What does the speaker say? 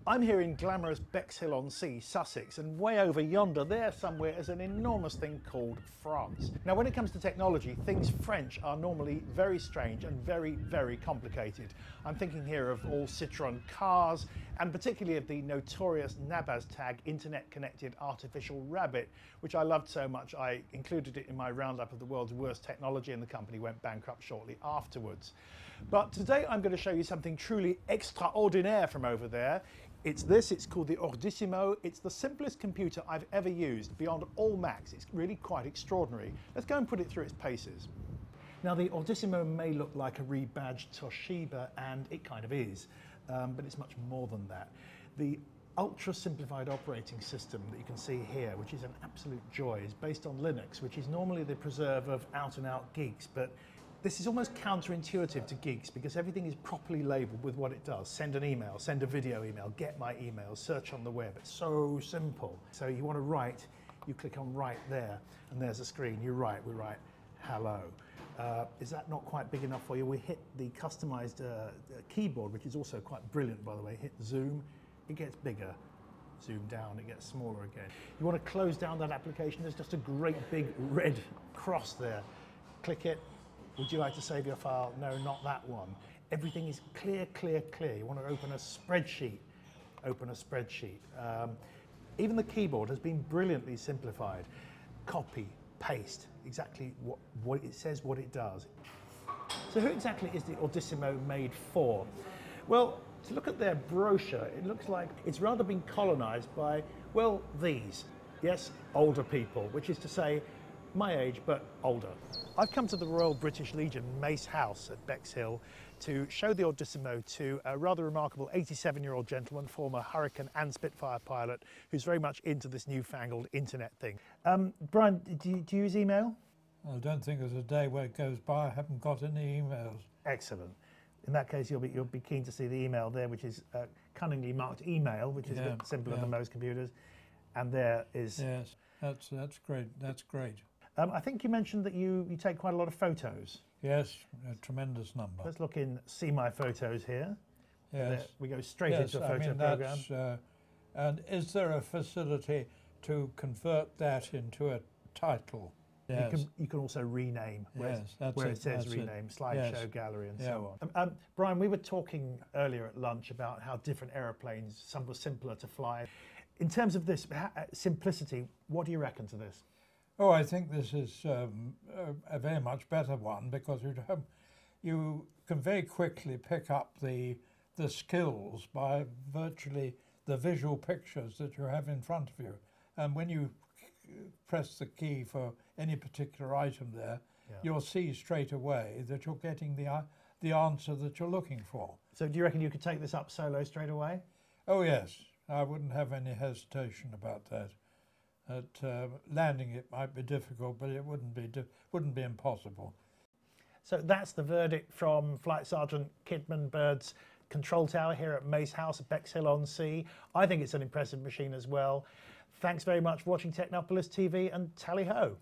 I'm here in glamorous Bexhill-on-Sea, Sussex, and way over yonder there somewhere is an enormous thing called France. Now when it comes to technology, things French are normally very strange and very, very complicated. I'm thinking here of all Citroën cars, and particularly of the notorious Nabaztag Internet Connected Artificial Rabbit, which I loved so much I included it in my roundup of the world's worst technology, and the company went bankrupt shortly afterwards. But today I'm going to show you something truly extraordinaire from over there. It's called the Ordissimo. It's the simplest computer I've ever used, beyond all Macs. It's really quite extraordinary. Let's go and put it through its paces. Now the Ordissimo may look like a rebadged Toshiba, and it kind of is, but it's much more than that. The ultra simplified operating system that you can see here, which is an absolute joy, is based on Linux, which is normally the preserve of out and out geeks, but this is almost counterintuitive to geeks because everything is properly labeled with what it does. Send an email, send a video email, get my email, search on the web. It's so simple. So you want to write, you click on write there, and there's a screen. You write, we write hello. Is that not quite big enough for you? We hit the customized keyboard, which is also quite brilliant, by the way. Hit zoom, it gets bigger. Zoom down, it gets smaller again. You want to close down that application, there's just a great big red cross there. Click it. Would you like to save your file? No, not that one. Everything is clear, clear, clear. You want to open a spreadsheet, open a spreadsheet. Even the keyboard has been brilliantly simplified. Copy, paste, exactly what it says, what it does. So who exactly is the Ordissimo made for? Well, to look at their brochure, it looks like it's rather been colonized by, well, these. Yes, older people, which is to say, my age, but older. I've come to the Royal British Legion Mace House at Bexhill to show the Ordissimo to a rather remarkable 87-year-old gentleman, former Hurricane and Spitfire pilot, who's very much into this newfangled internet thing. Brian, do you use email? I don't think there's a day where it goes by I haven't got any emails. Excellent. In that case, you'll be keen to see the email there, which is cunningly marked email, which is a bit simpler than most computers. And there is... Yes, that's great. That's great. I think you mentioned that you take quite a lot of photos. Yes, a tremendous number. Let's look in See My Photos here. Yes. There, we go straight into a photo program. And is there a facility to convert that into a title? Yes. You can also rename where it says rename, slideshow, gallery, and so on. Brian, we were talking earlier at lunch about how different aeroplanes, some were simpler to fly. In terms of this simplicity, what do you reckon to this? Oh, I think this is a very much better one because you can very quickly pick up the skills by virtually the visual pictures that you have in front of you. And when you press the key for any particular item there, you'll see straight away that you're getting the answer that you're looking for. So do you reckon you could take this up solo straight away? Oh yes, I wouldn't have any hesitation about that. Landing it might be difficult, but it wouldn't be impossible. So that's the verdict from Flight Sergeant Kidman Bird's control tower here at Mace House at Bexhill-on-Sea. I think it's an impressive machine as well. Thanks very much for watching Technopolis TV, and tally ho.